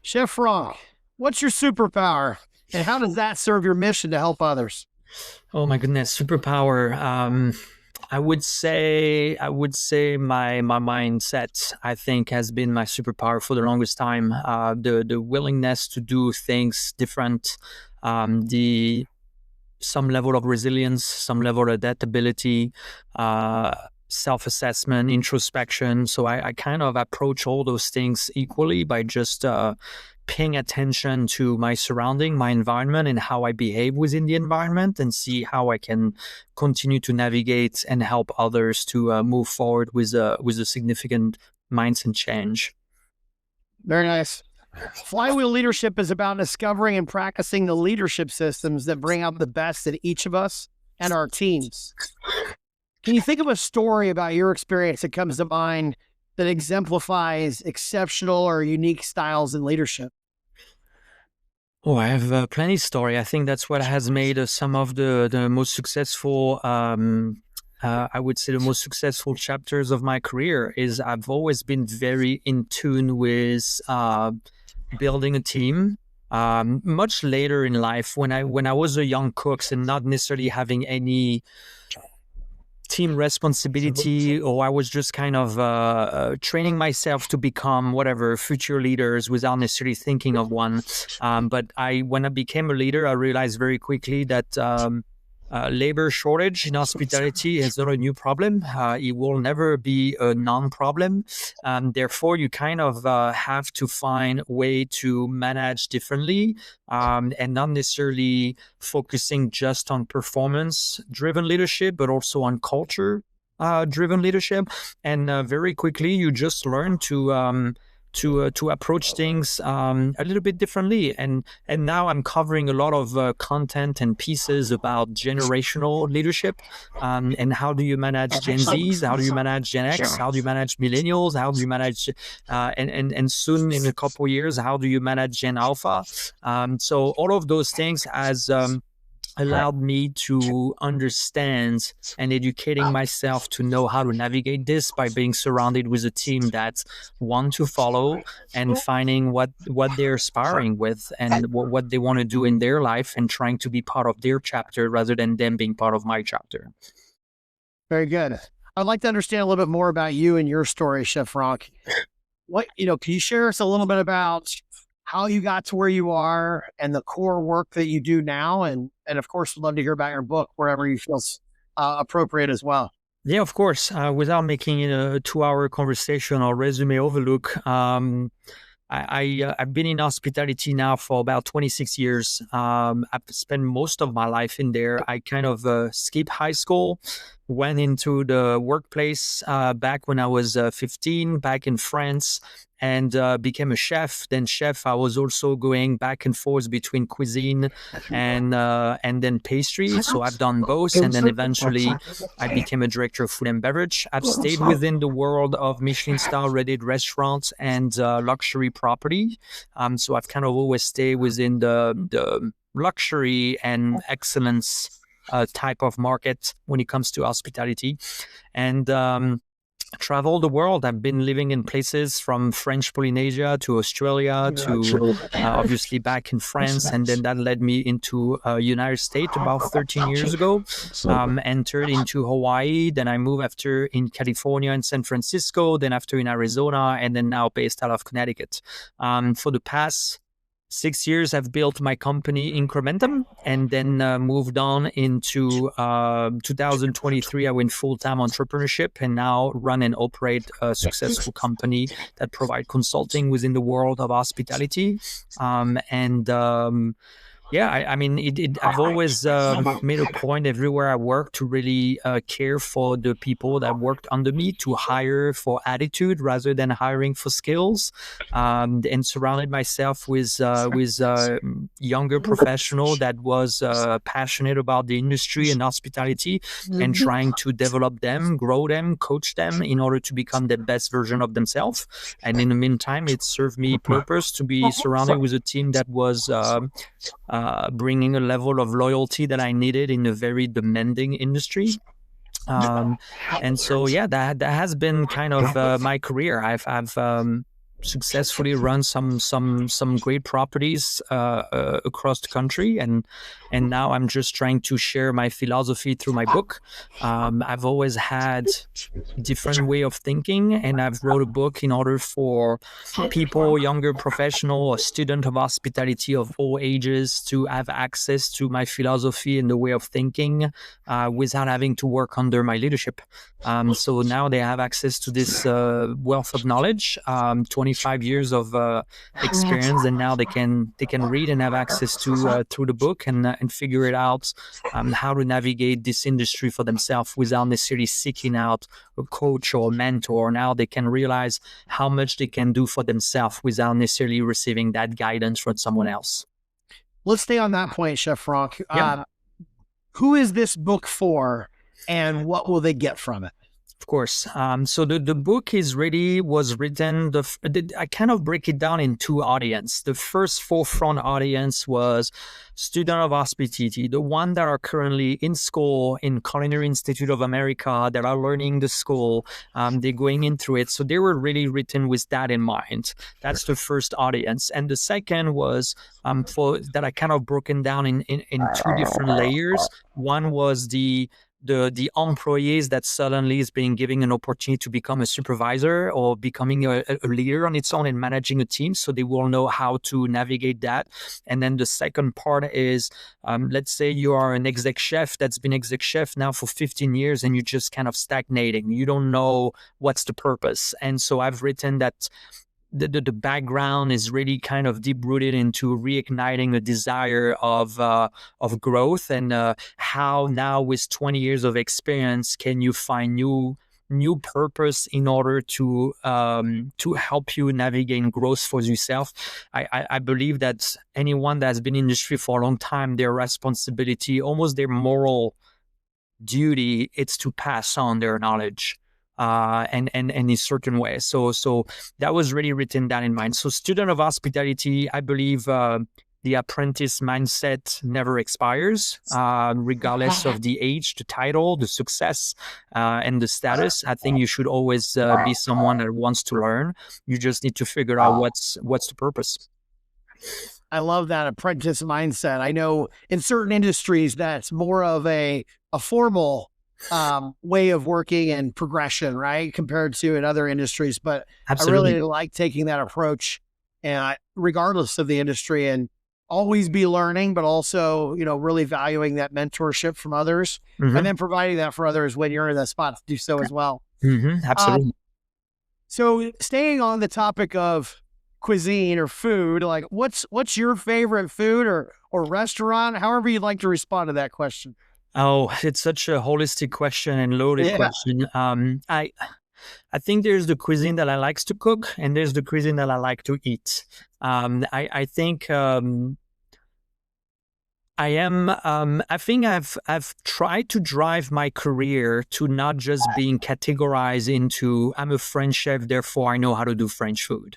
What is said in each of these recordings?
Chef Franck, what's your superpower and how does that serve your mission to help others? Oh my goodness, superpower. I would say my mindset, I think, has been my superpower for the longest time. The willingness to do things different, the some level of resilience, some level of adaptability, uh, self-assessment, introspection. So I kind of approach all those things equally by just paying attention to my surrounding, my environment, and how I behave within the environment, and see how I can continue to navigate and help others to move forward with a significant mindset change. Very nice. Flywheel leadership is about discovering and practicing the leadership systems that bring out the best in each of us and our teams. Can you think of a story about your experience that comes to mind that exemplifies exceptional or unique styles in leadership? Oh, I have plenty story. I think that's what has made some of the most successful. I would say the most successful chapters of my career is I've always been very in tune with building a team. Much later in life, when I was a young cook and not necessarily having any team responsibility, or I was just kind of training myself to become whatever future leaders without necessarily thinking of one. But when I became a leader, I realized very quickly that labor shortage in hospitality is not a new problem. It will never be a non-problem. Therefore, you kind of have to find a way to manage differently, and not necessarily focusing just on performance-driven leadership, but also on culture-driven leadership. And very quickly, you just learn to approach things a little bit differently. And now I'm covering a lot of content and pieces about generational leadership, and how do you manage Gen Zs, how do you manage Gen X, how do you manage millennials, how do you manage and soon in a couple of years, how do you manage Gen Alpha? So all of those things as allowed me to understand and educating myself to know how to navigate this by being surrounded with a team that want to follow and finding what they're aspiring with and what they want to do in their life, and trying to be part of their chapter rather than them being part of my chapter. Very good. I'd like to understand a little bit more about you and your story, Chef Franck. Can you share us a little bit about how you got to where you are and the core work that you do now? And of course, we'd love to hear about your book wherever you feel appropriate as well. Yeah, of course. Without making it a 2-hour conversation or resume overlook, I've been in hospitality now for about 26 years. I've spent most of my life in there. I kind of skipped high school, went into the workplace back when I was 15, back in France, and became a chef. Then chef, I was also going back and forth between cuisine and then pastry. So I've done both, and then eventually I became a director of food and beverage. I've stayed within the world of Michelin star rated restaurants and luxury property. So I've kind of always stayed within the luxury and excellence type of market when it comes to hospitality, and travel the world. I've been living in places from French Polynesia to Australia to obviously back in France, and then that led me into United States about 13 years ago. Entered into Hawaii, then I moved after in California and San Francisco, then after in Arizona, and then now based out of Connecticut. For the past 6 years, I've built my company Incremental, and then moved on into 2023. I went full-time entrepreneurship and now run and operate a successful company that provide consulting within the world of hospitality. Yeah, I mean, I've always made a point everywhere I work to really care for the people that worked under me, to hire for attitude rather than hiring for skills, and surrounded myself with younger professional that was passionate about the industry and hospitality, and trying to develop them, grow them, coach them in order to become the best version of themselves. And in the meantime, it served me purpose to be surrounded with a team that was bringing a level of loyalty that I needed in a very demanding industry. And so, yeah, that has been kind of my career. I've successfully run some great properties across the country, and now I'm just trying to share my philosophy through my book. I've always had different way of thinking, and I've wrote a book in order for people, younger professional or student of hospitality of all ages, to have access to my philosophy and the way of thinking without having to work under my leadership. So now they have access to this wealth of knowledge, 25 years of experience, and now they can read and have access to through the book and figure it out, how to navigate this industry for themselves without necessarily seeking out a coach or a mentor. Now they can realize how much they can do for themselves without necessarily receiving that guidance from someone else. Let's stay on that point, Chef Franck. Yeah. Who is this book for, and what will they get from it? Of course. So the book was written, I kind of break it down in two audience. The first forefront audience was student of hospitality, the one that are currently in school in Culinary Institute of America, that are learning the school, they're going into it. So they were really written with that in mind. That's the first audience. And the second was for that I kind of broken down in two different layers. One was the employees that suddenly is being given an opportunity to become a supervisor or becoming a leader on its own and managing a team, so they will know how to navigate that. And then the second part is, let's say you are an exec chef that's been exec chef now for 15 years and you're just kind of stagnating. You don't know what's the purpose. And so I've written that the background is really kind of deep rooted into reigniting a desire of growth, and how now with 20 years of experience can you find new purpose in order to help you navigate growth for yourself. I believe that anyone that has been in the industry for a long time, their responsibility, almost their moral duty, it's to pass on their knowledge. And in a certain way. So that was really written down in mind. So student of hospitality, I believe the apprentice mindset never expires, regardless of the age, the title, the success, and the status. I think you should always be someone that wants to learn. You just need to figure out what's the purpose. I love that apprentice mindset. I know in certain industries that's more of a formal way of working and progression, right, compared to in other industries. But Absolutely. I really like taking that approach, and regardless of the industry, and always be learning, but also, really valuing that mentorship from others, and then providing that for others when you're in the spot to do so as well. Absolutely. So staying on the topic of cuisine or food, like what's your favorite food or restaurant, however you'd like to respond to that question? Oh, it's such a holistic question and loaded question. I think there's the cuisine that I like to cook, and there's the cuisine that I like to eat. I think I think I've tried to drive my career to not just being categorized into I'm a French chef, therefore I know how to do French food.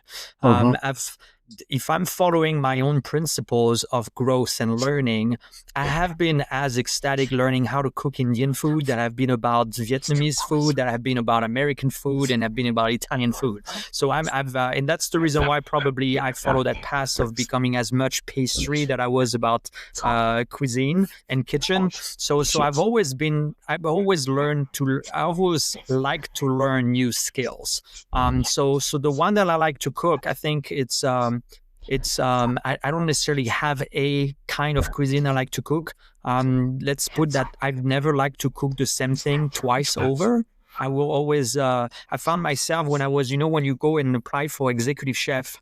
If I'm following my own principles of growth and learning, I have been as ecstatic learning how to cook Indian food that I've been about Vietnamese food, that I've been about American food, and I've been about Italian food. So and that's the reason why probably I follow that path of becoming as much pastry that I was about cuisine and kitchen. So I've always liked to learn new skills. So the one that I like to cook, I think I don't necessarily have a kind of cuisine I like to cook. Let's put that I've never liked to cook the same thing twice over. I will always, I found myself when I was, when you go and apply for executive chef,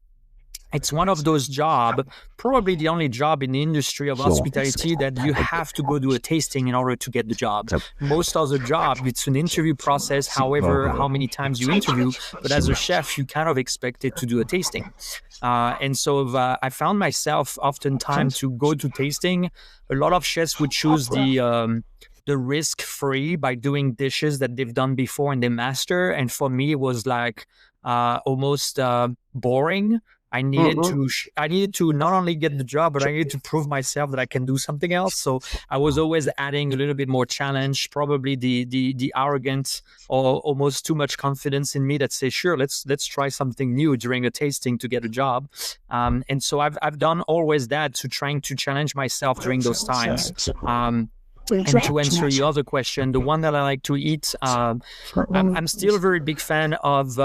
it's one of those jobs, probably the only job in the industry of hospitality that you have to go do a tasting in order to get the job. Most other jobs, it's an interview process, however, how many times you interview, but as a chef, you kind of expected to do a tasting. And so I found myself oftentimes to go to tasting. A lot of chefs would choose the risk-free by doing dishes that they've done before and they master. And for me, it was like almost boring. I needed to not only get the job, but I needed to prove myself that I can do something else. So I was always adding a little bit more challenge, probably the arrogant or almost too much confidence in me that says, sure, let's try something new during a tasting to get a job. And so I've done always that, to trying to challenge myself during those times. And to answer your other question, the one that I like to eat, I'm still a very big fan of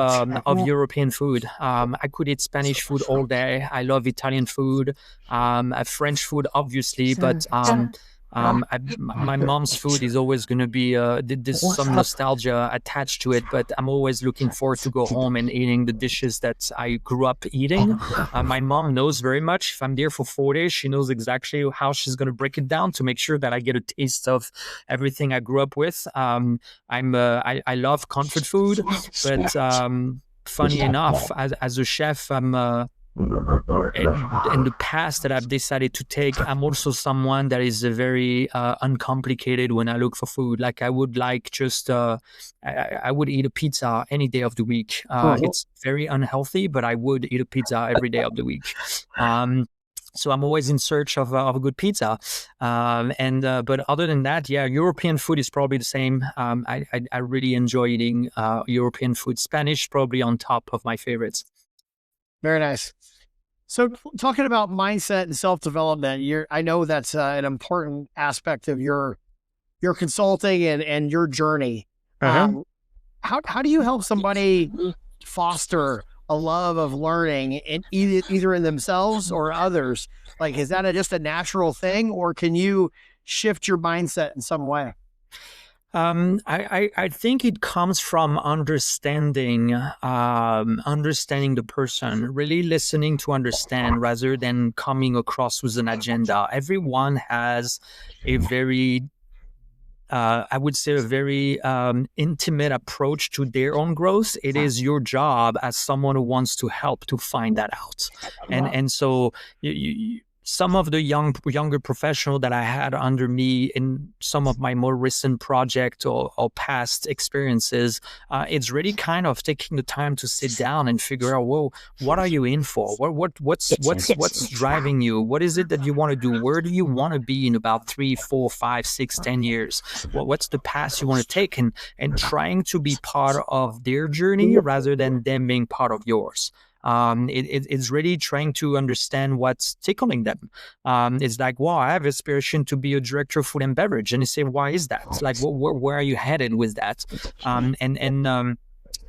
European food. I could eat Spanish food all day. I love Italian food, French food, obviously, but my mom's food is always going to be there's some nostalgia attached to it, but I'm always looking forward to go home and eating the dishes that I grew up eating. My mom knows very much. If I'm there for 4 days, she knows exactly how she's going to break it down to make sure that I get a taste of everything I grew up with. I love comfort food, but funny enough, as a chef, in the past that I've decided to take, I'm also someone that is very uncomplicated when I look for food. Like I would like just I would eat a pizza any day of the week. It's very unhealthy, but I would eat a pizza every day of the week. So I'm always in search of a good pizza. But other than that, yeah, European food is probably the same. I really enjoy eating European food. Spanish probably on top of my favorites. Very nice. So talking about mindset and self-development, I know that's an important aspect of your consulting and your journey. How do you help somebody foster a love of learning in either in themselves or others? Like, is that just a natural thing, or can you shift your mindset in some way? I think it comes from understanding the person, really listening to understand rather than coming across with an agenda. Everyone has a very I would say a very intimate approach to their own growth. It is your job as someone who wants to help to find that out. And so some of the younger professional that I had under me in some of my more recent project or past experiences, it's really kind of taking the time to sit down and figure out, whoa, what are you in for? What's driving you? What is it that you want to do? Where do you want to be in about 3, 4, 5, 6, 10 years? What's the path you want to take? And trying to be part of their journey rather than them being part of yours. It's really trying to understand what's tickling them. It's like, wow, I have aspiration to be a director of food and beverage. And you say, why is that? It's like, where are you headed with that?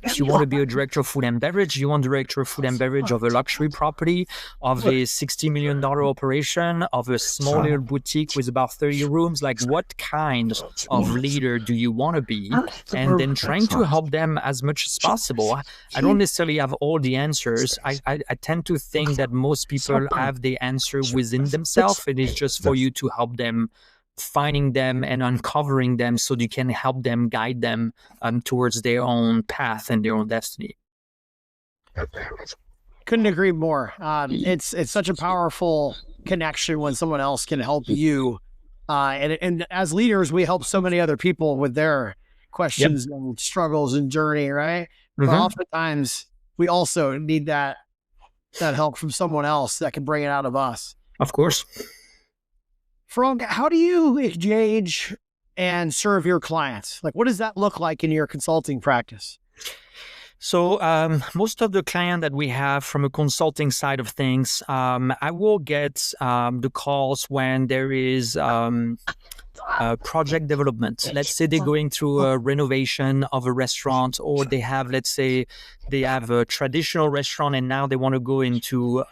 If you want to be a director of food and beverage, you want director of food and beverage of a luxury property, of a $60 million operation, of a small little boutique with about 30 rooms. Like, what kind of leader do you want to be? And then trying to help them as much as possible. I don't necessarily have all the answers. I tend to think that most people have the answer within themselves. It is just for you to help them, finding them and uncovering them so you can help them, guide them towards their own path and their own destiny. Couldn't agree more. It's such a powerful connection when someone else can help you. And as leaders, we help so many other people with their questions and struggles and journey, right? But oftentimes we also need that help from someone else that can bring it out of us. Of course. Franck, how do you engage and serve your clients? Like, what does that look like in your consulting practice? So most of the client that we have from a consulting side of things, I will get the calls when there is project development. Let's say they're going through a renovation of a restaurant, or they have, let's say, they have a traditional restaurant and now they want to go into,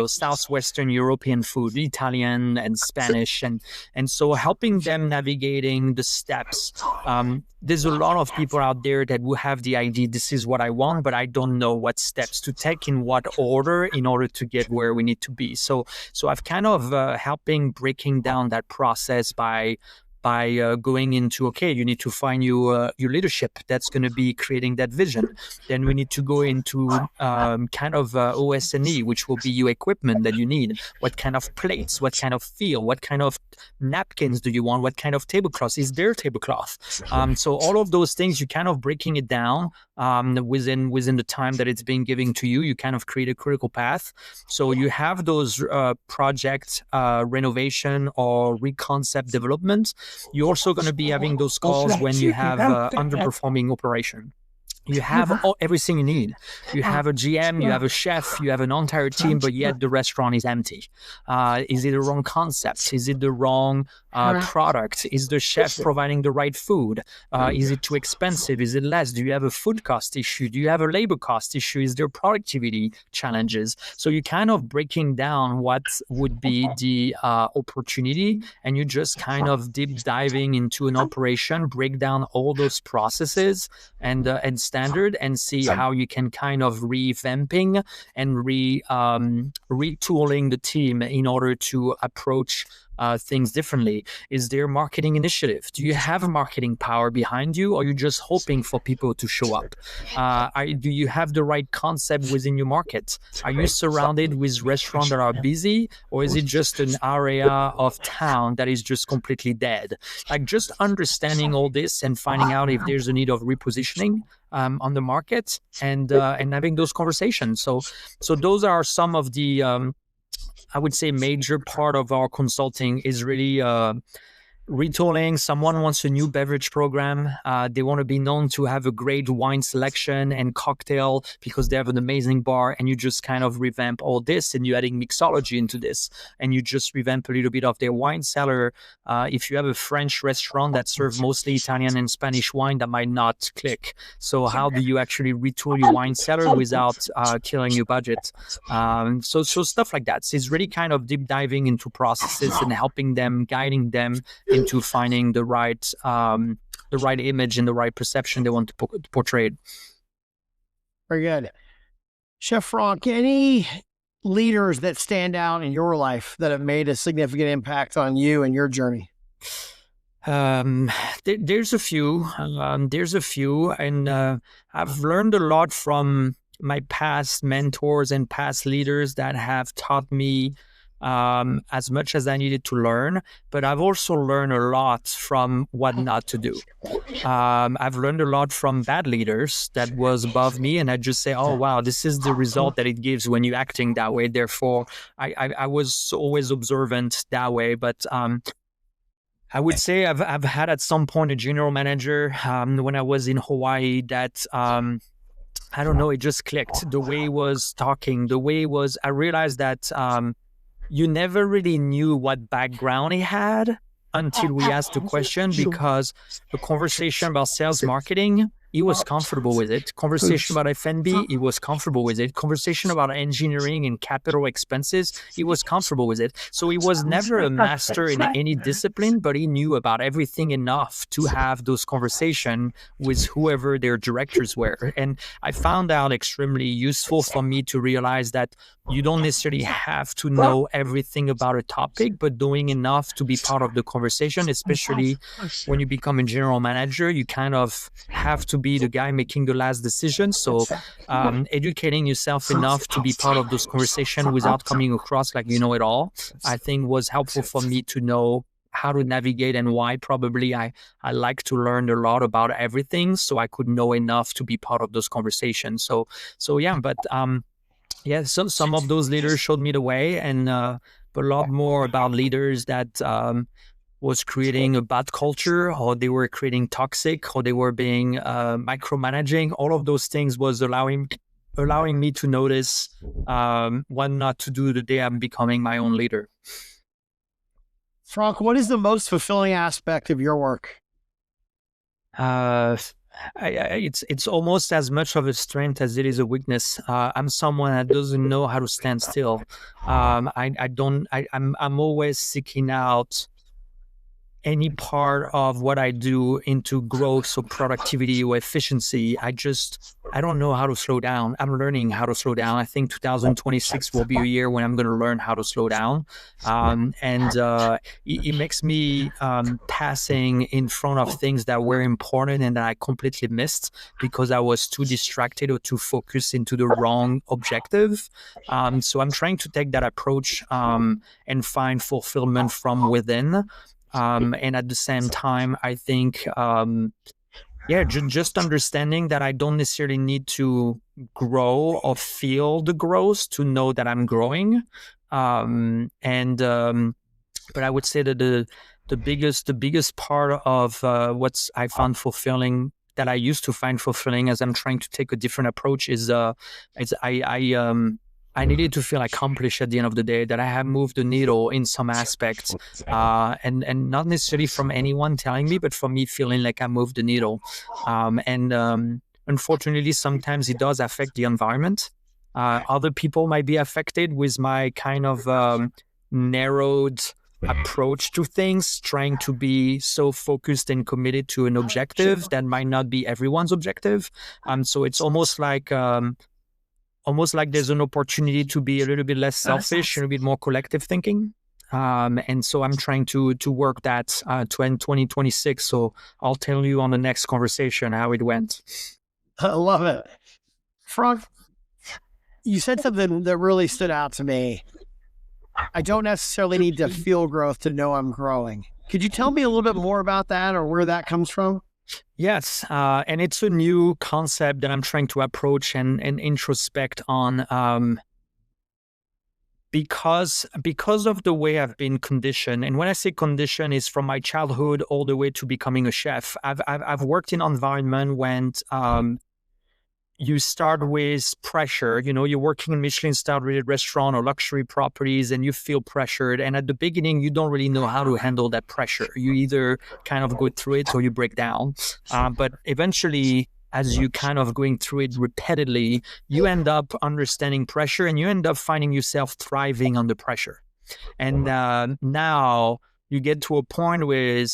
Southwestern European food, Italian and Spanish. And so helping them navigating the steps. There's a lot of people out there that will have the idea, this is what I want, but I don't know what steps to take in what order in order to get where we need to be. So I've kind of helping breaking down that process by by going into, okay, you need to find your leadership that's going to be creating that vision. Then we need to go into kind of OS&E, which will be your equipment that you need. What kind of plates, what kind of feel, what kind of napkins do you want, what kind of tablecloth, is there tablecloth? So all of those things, you kind of breaking it down within the time that it's being given to you. You kind of create a critical path. So you have those project renovation or reconcept development. You're also going to be having those calls when you have underperforming operation. You have everything you need. You have a GM, you have a chef, you have an entire team, but yet the restaurant is empty. Is it the wrong concept? Is it the wrong product? Is the chef providing the right food? Is it too expensive? Is it less? Do you have a food cost issue? Do you have a labor cost issue? Is there productivity challenges? So you're kind of breaking down what would be the opportunity, and you just kind of deep diving into an operation, break down all those processes and standard, and see how you can kind of revamping and retooling the team in order to approach things differently. Is there marketing initiative? Do you have a marketing power behind you, or are you just hoping for people to show up? Do you have the right concept within your market? Are you surrounded with restaurants that are busy, or is it just an area of town that is just completely dead? Like, just understanding all this and finding out if there's a need of repositioning on the market, and having those conversations. So those are some of the I would say major part of our consulting is really retooling. Someone wants a new beverage program. They want to be known to have a great wine selection and cocktail because they have an amazing bar, and you just kind of revamp all this, and you're adding mixology into this, and you just revamp a little bit of their wine cellar. If you have a French restaurant that serves mostly Italian and Spanish wine, that might not click. So how do you actually retool your wine cellar without killing your budget? So stuff like that. So it's really kind of deep diving into processes and helping them, guiding them into finding the right image and the right perception they want to portray. Very good. Chef Franck, any leaders that stand out in your life that have made a significant impact on you and your journey? There's a few. And I've learned a lot from my past mentors and past leaders that have taught me as much as I needed to learn, but I've also learned a lot from what not to do. I've learned a lot from bad leaders that was above me, and I just say, oh, wow, this is the result that it gives when you're acting that way. Therefore, I was always observant that way, but I would say I've had at some point a general manager when I was in Hawaii that I don't know, it just clicked. The way he was talking, I realized that you never really knew what background he had until we asked the question, because the conversation about sales marketing, he was comfortable with it. Conversation about F&B, he was comfortable with it. Conversation about engineering and capital expenses, he was comfortable with it. So he was never a master in any discipline, but he knew about everything enough to have those conversations with whoever their directors were. And I found out extremely useful for me to realize that you don't necessarily have to know everything about a topic, but doing enough to be part of the conversation, especially when you become a general manager, you kind of have to be the guy making the last decision. So educating yourself enough to be part of those conversations without coming across like you know it all, I think was helpful for me to know how to navigate and why. Probably I like to learn a lot about everything, so I could know enough to be part of those conversations. So yeah, but yeah, some of those leaders showed me the way, and but a lot more about leaders that was creating a bad culture, or they were creating toxic, or they were being micromanaging. All of those things was allowing me to notice what not to do the day I'm becoming my own leader. Franck, what is the most fulfilling aspect of your work? It's almost as much of a strength as it is a weakness. I'm someone that doesn't know how to stand still. I'm always seeking out any part of what I do into growth or productivity or efficiency, I don't know how to slow down. I'm learning how to slow down. I think 2026 will be a year when I'm going to learn how to slow down. It makes me passing in front of things that were important and that I completely missed because I was too distracted or too focused into the wrong objective. So I'm trying to take that approach and find fulfillment from within. And at the same time, I think, just understanding that I don't necessarily need to grow or feel the growth to know that I'm growing. But I would say that the biggest part of what's I found fulfilling that I used to find fulfilling as I'm trying to take a different approach is I needed to feel accomplished at the end of the day, that I have moved the needle in some aspects, and not necessarily from anyone telling me, but from me feeling like I moved the needle. Unfortunately, sometimes it does affect the environment. Other people might be affected with my kind of narrowed approach to things, trying to be so focused and committed to an objective that might not be everyone's objective. So it's almost like there's an opportunity to be a little bit less selfish, a little bit more collective thinking. And so I'm trying to work that to 2026. So I'll tell you on the next conversation how it went. I love it. Franck, you said something that really stood out to me. I don't necessarily need to feel growth to know I'm growing. Could you tell me a little bit more about that or where that comes from? Yes, and it's a new concept that I'm trying to approach and introspect on because of the way I've been conditioned. And when I say conditioned, is from my childhood all the way to becoming a chef. I've worked in an environment when you start with pressure. You're working in Michelin-star rated restaurant or luxury properties and you feel pressured. And at the beginning, you don't really know how to handle that pressure. You either kind of go through it or you break down. But eventually, as you kind of going through it repeatedly, you end up understanding pressure and you end up finding yourself thriving under pressure. And now you get to a point where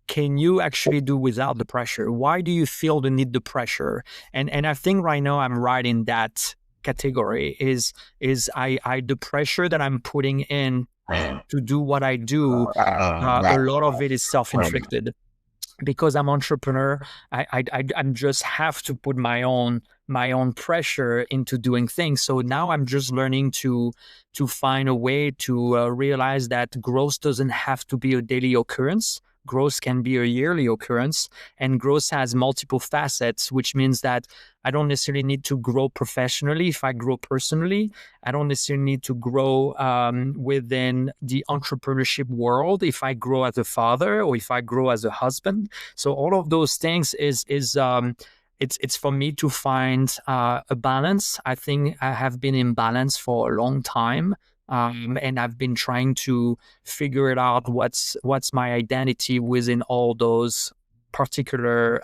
can you actually do without the pressure? Why do you feel the need the pressure? And I think right now I'm right in that category is the pressure that I'm putting in to do what I do. A lot of it is self-inflicted. Because I'm entrepreneur, I just have to put my own pressure into doing things. So now I'm just learning to find a way to realize that growth doesn't have to be a daily occurrence. Growth can be a yearly occurrence, and growth has multiple facets, which means that I don't necessarily need to grow professionally if I grow personally. I don't necessarily need to grow within the entrepreneurship world if I grow as a father or if I grow as a husband. So all of those things is it's for me to find a balance. I think I have been in balance for a long time. And I've been trying to figure it out what's my identity within all those particular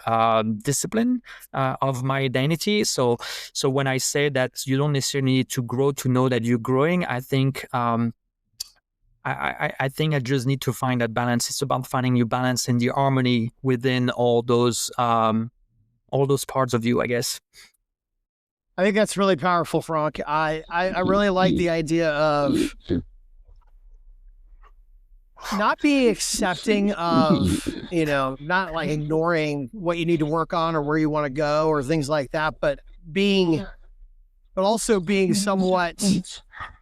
discipline of my identity. So when I say that you don't necessarily need to grow to know that you're growing, I think I think I just need to find that balance. It's about finding your balance and the harmony within all those parts of you, I guess. I think that's really powerful, Franck. I really like the idea of not being accepting of, not like ignoring what you need to work on or where you want to go or things like that, but also being somewhat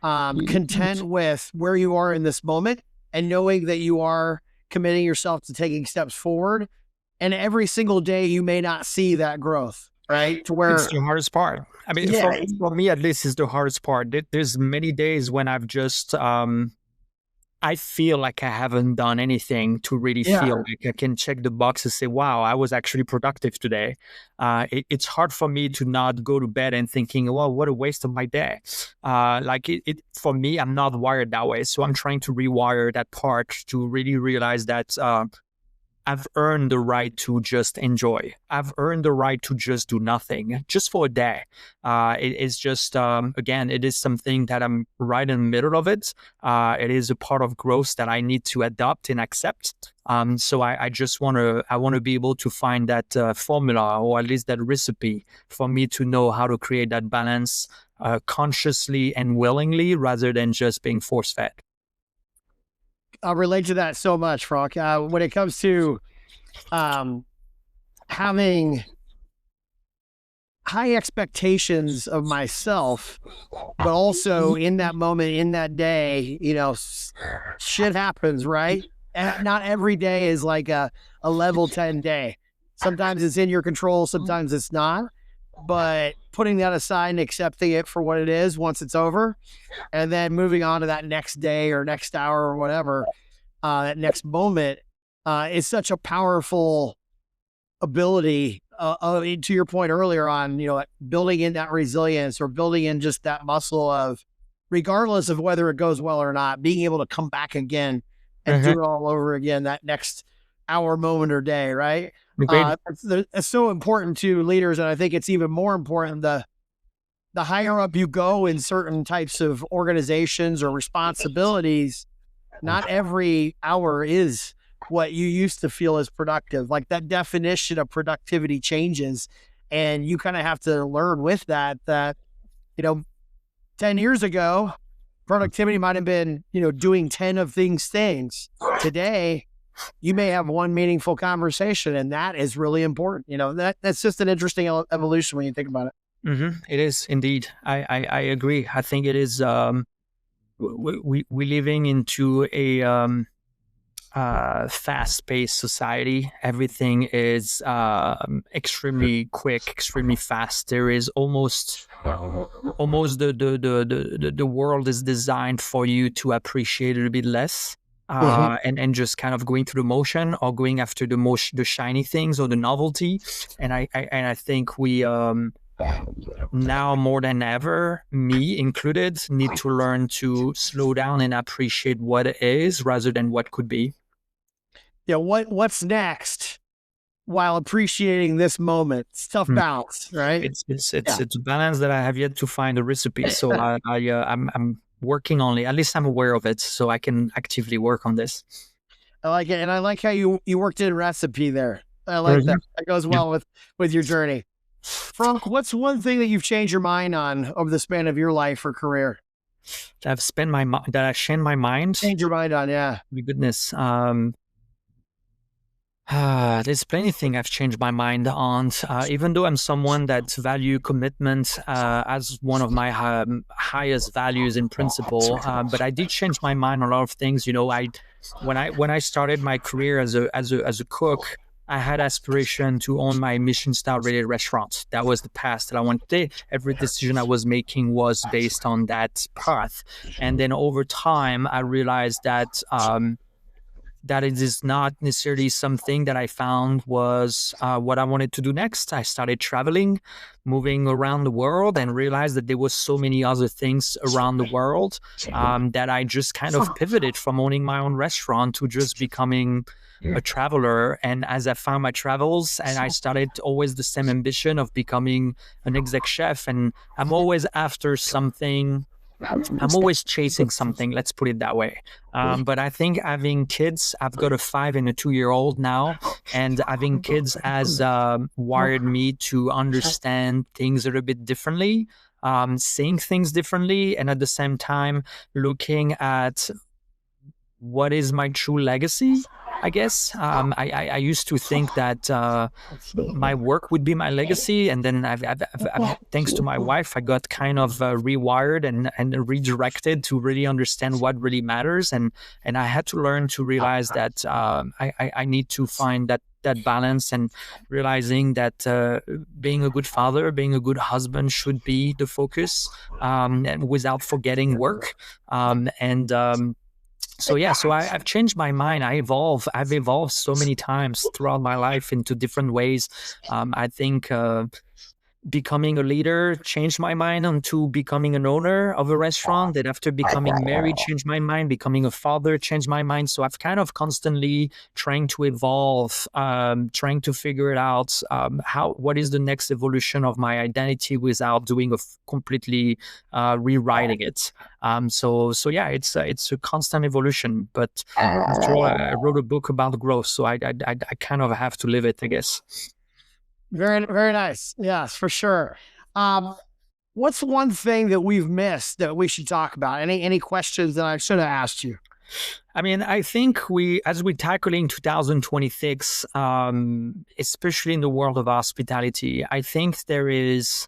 content with where you are in this moment and knowing that you are committing yourself to taking steps forward. And every single day you may not see that growth. Right, to where it's the hardest part. I mean, for me at least, is the hardest part. There's many days when I've just I feel like I haven't done anything to really feel like I can check the box and say, "Wow, I was actually productive today." It's hard for me to not go to bed and thinking, "Well, what a waste of my day." For me, I'm not wired that way, so I'm trying to rewire that part to really realize that. I've earned the right to just enjoy. I've earned the right to just do nothing, just for a day. It is just, again, it is something that I'm right in the middle of it. It is a part of growth that I need to adopt and accept. So I just want to be able to find that formula, or at least that recipe, for me to know how to create that balance consciously and willingly, rather than just being force fed. I relate to that so much, Franck. When it comes to having high expectations of myself, but also in that moment, in that day, shit happens, right? And not every day is like a level 10 day. Sometimes it's in your control, sometimes it's not. But putting that aside and accepting it for what it is once it's over, and then moving on to that next day or next hour or whatever, that next moment, is such a powerful ability. To your point earlier on, building in that resilience, or building in just that muscle of, regardless of whether it goes well or not, being able to come back again and do it all over again that next hour, moment, or day, right? It's so important to leaders, and I think it's even more important the higher up you go in certain types of organizations or responsibilities. Not every hour is what you used to feel as productive. Like, that definition of productivity changes, and you kind of have to learn with that 10 years ago, productivity might have been, doing 10 of things. Today, you may have one meaningful conversation, and that is really important. That's just an interesting evolution when you think about it. It is indeed. I agree. I think it is. We're living into a fast-paced society. Everything is extremely quick, extremely fast. There is almost the world is designed for you to appreciate it a bit less. And just kind of going through the motion, or going after the shiny things or the novelty. And I think we now more than ever, me included, need to learn to slow down and appreciate what it is rather than what could be. Yeah, what's next, while appreciating this moment. It's tough balance, right? It's a balance that I have yet to find a recipe. So I'm working on it. At least I'm aware of it, so I can actively work on this. I like it, and I like how you worked in recipe there. I like that. That goes well with your journey. Franck, what's one thing that you've changed your mind on over the span of your life or career? That I've changed my mind. Change your mind on, yeah. My goodness. There's plenty of things I've changed my mind on. Even though I'm someone that value commitment as one of my highest values in principle, but I did change my mind on a lot of things. When I started my career as a cook, I had aspiration to own my Michelin-star rated restaurant. That was the path that I wanted. Every decision I was making was based on that path. And then over time, I realized that that it is not necessarily something that I found was what I wanted to do next. I started traveling, moving around the world, and realized that there was so many other things around the world that I just kind of pivoted from owning my own restaurant to just becoming a traveler. And as I found my travels, and I started always the same ambition of becoming an exec chef, and I'm always after something. I'm always chasing something, let's put it that way. But I think having kids, I've got a 5 and a 2-year-old now, and having kids has wired me to understand things a little bit differently, seeing things differently, and at the same time looking at what is my true legacy, I guess. I used to think that my work would be my legacy, and then I've thanks to my wife, I got kind of rewired and redirected to really understand what really matters, and I had to learn to realize that I need to find that balance, and realizing that being a good father, being a good husband should be the focus, and without forgetting work, So I've changed my mind. I've evolved so many times throughout my life into different ways. I think becoming a leader changed my mind onto becoming an owner of a restaurant. That after becoming married changed my mind, becoming a father changed my mind. So I've kind of constantly trying to evolve, trying to figure it out, what is the next evolution of my identity without doing completely rewriting it. So yeah, it's a constant evolution. But after all, I wrote a book about growth, so I kind of have to live it, I guess. Very, very nice. Yes, for sure. What's one thing that we've missed that we should talk about? Any questions that I should have asked you? I mean, I think as we're tackling 2026, especially in the world of hospitality, I think there's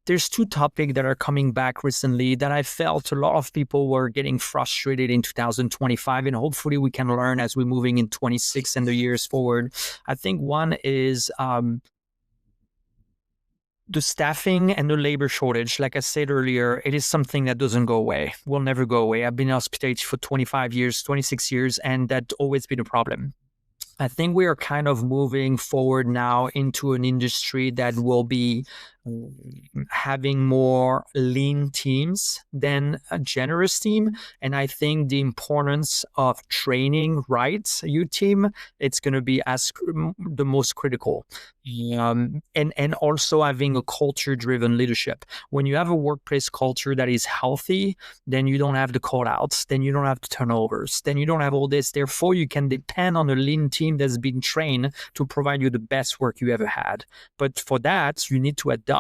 two topics that are coming back recently that I felt a lot of people were getting frustrated in 2025, and hopefully we can learn as we're moving in 26 and the years forward. I think one is the staffing and the labor shortage. Like I said earlier, it is something that doesn't go away, will never go away. I've been in hospitality for 25 years, 26 years, and that's always been a problem. I think we are kind of moving forward now into an industry that will be having more lean teams than a generous team. And I think the importance of training your team, it's going to be the most critical. And also having a culture-driven leadership. When you have a workplace culture that is healthy, then you don't have the call-outs, then you don't have the turnovers, then you don't have all this. Therefore, you can depend on a lean team that's been trained to provide you the best work you ever had. But for that, you need to adopt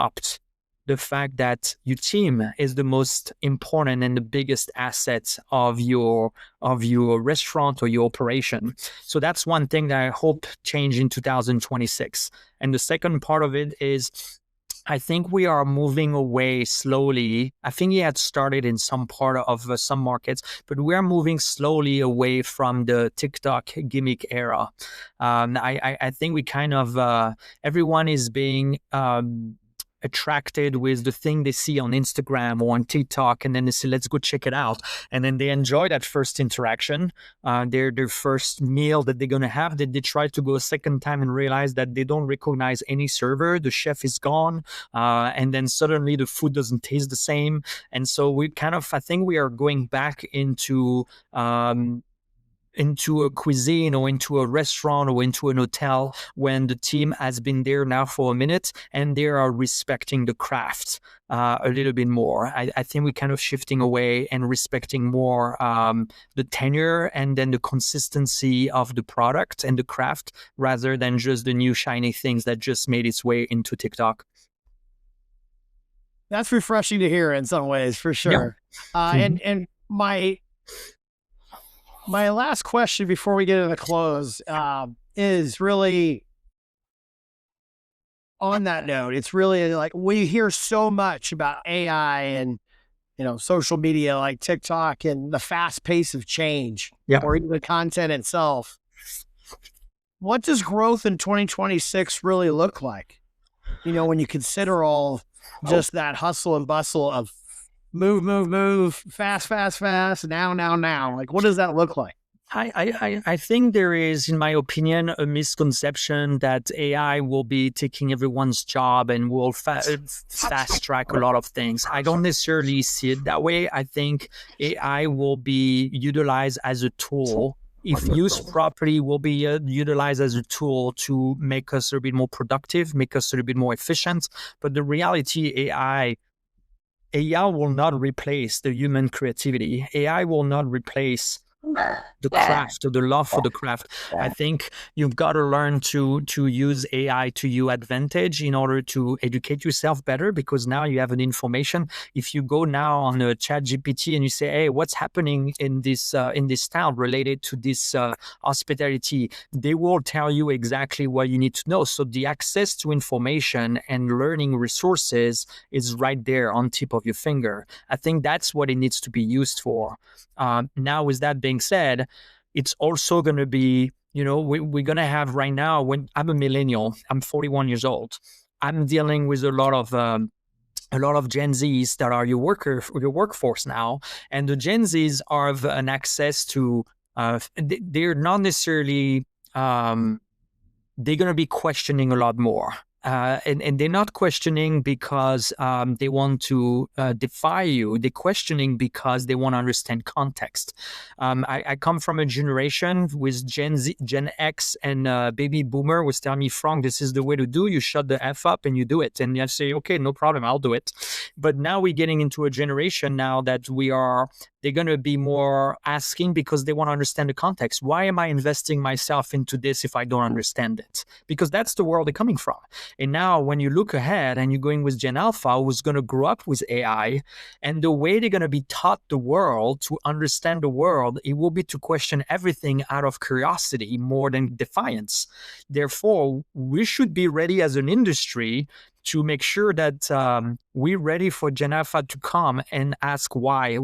the fact that your team is the most important and the biggest asset of your restaurant or your operation. So that's one thing that I hope change in 2026. And the second part of it is, I think we are moving away slowly. I think it had started in some part of some markets, but we are moving slowly away from the TikTok gimmick era. I think we kind of, everyone is being attracted with the thing they see on Instagram or on TikTok, and then they say, let's go check it out. And then they enjoy that first interaction, their first meal that they're going to have, that they try to go a second time and realize that they don't recognize any server, the chef is gone, and then suddenly the food doesn't taste the same. And so I think we are going back into a cuisine or into a restaurant or into an hotel when the team has been there now for a minute and they are respecting the craft a little bit more. I think we're kind of shifting away and respecting more the tenure and then the consistency of the product and the craft rather than just the new shiny things that just made its way into TikTok. That's refreshing to hear in some ways, for sure. Yeah. And my last question before we get into the close is really on that note. It's really like we hear so much about AI and, social media like TikTok and the fast pace of change, or even the content itself. What does growth in 2026 really look like? When you consider all just that hustle and bustle of move, fast, now. Like, what does that look like? I think there is, in my opinion, a misconception that AI will be taking everyone's job and will fast track a lot of things. I don't necessarily see it that way. I think AI will be utilized as a tool. If used properly, will be utilized as a tool to make us a little bit more productive, make us a little bit more efficient. But the reality, AI will not replace the human creativity. AI will not replace the craft or the love for the craft. I think you've got to learn to use AI to your advantage in order to educate yourself better, because now you have an information. If you go now on a chat GPT and you say, hey, what's happening in this town related to this hospitality, they will tell you exactly what you need to know. So the access to information and learning resources is right there on tip of your finger. I think that's what it needs to be used for. Now, with that being said, it's also going to be, we're going to have right now, when I'm a millennial, I'm 41 years old. I'm dealing with a lot of Gen Zs that are your workforce now. And the Gen Zs are of an access to, they're not necessarily, they're going to be questioning a lot more. and they're not questioning because they want to defy you. They're questioning because they want to understand context. I come from a generation with Gen X, and baby boomer was telling me, Franck, this is the way to do. You shut the F up and you do it. And I say, okay, no problem, I'll do it. But now we're getting into a generation now that they're going to be more asking because they want to understand the context. Why am I investing myself into this if I don't understand it? Because that's the world they're coming from. And now when you look ahead and you're going with Gen Alpha, who's going to grow up with AI, and the way they're going to be taught the world, to understand the world, it will be to question everything out of curiosity more than defiance. Therefore, we should be ready as an industry to make sure that we're ready for Gen Alpha to come and ask why, a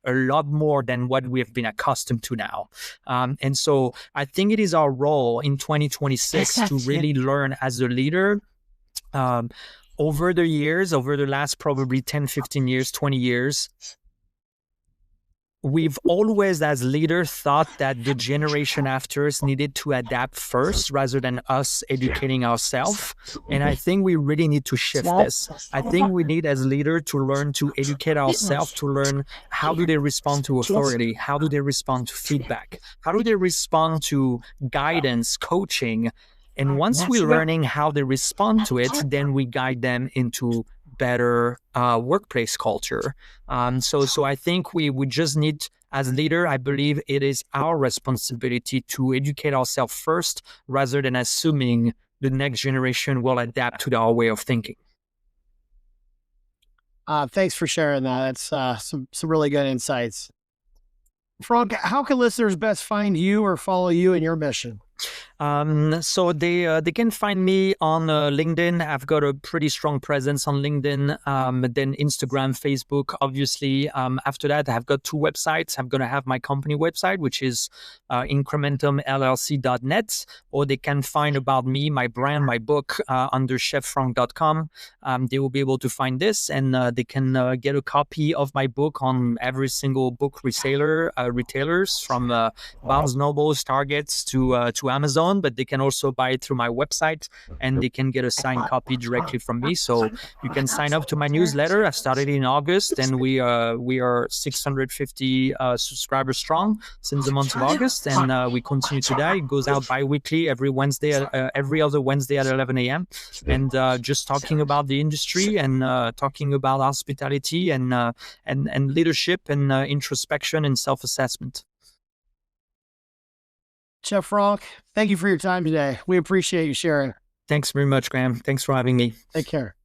lot more than what we have been accustomed to now. And so I think it is our role in 2026 to really learn as a leader. Over the years, over the last probably 10, 15 years, 20 years, we've always, as leaders, thought that the generation after us needed to adapt first rather than us educating ourselves. And I think we really need to shift this. I think we need, as leaders, to learn to educate ourselves, to learn how do they respond to authority? How do they respond to feedback? How do they respond to guidance, coaching? And once we're learning how they respond to it, then we guide them into better workplace culture. So I think we just need, as leader, I believe it is our responsibility to educate ourselves first rather than assuming the next generation will adapt to our way of thinking. Thanks for sharing that. That's some really good insights. Franck, how can listeners best find you or follow you in your mission? So they can find me on LinkedIn. I've got a pretty strong presence on LinkedIn. Then Instagram, Facebook, obviously. After that, I've got two websites. I'm going to have my company website, which is incrementalllc.net, or they can find about me, my brand, my book under cheffranck.com. They will be able to find this, and they can get a copy of my book on every single book retailers from Barnes Nobles, Targets to Amazon. But they can also buy it through my website, and they can get a signed copy directly from me. So you can sign up to my newsletter. I started in August, and we are 650 subscribers strong since the month of August, and we continue today. It goes out bi-weekly every other Wednesday at 11 a.m. and just talking about the industry and talking about hospitality and leadership and introspection and self-assessment. Chef Franck, thank you for your time today. We appreciate you sharing. Thanks very much, Graham. Thanks for having me. Take care.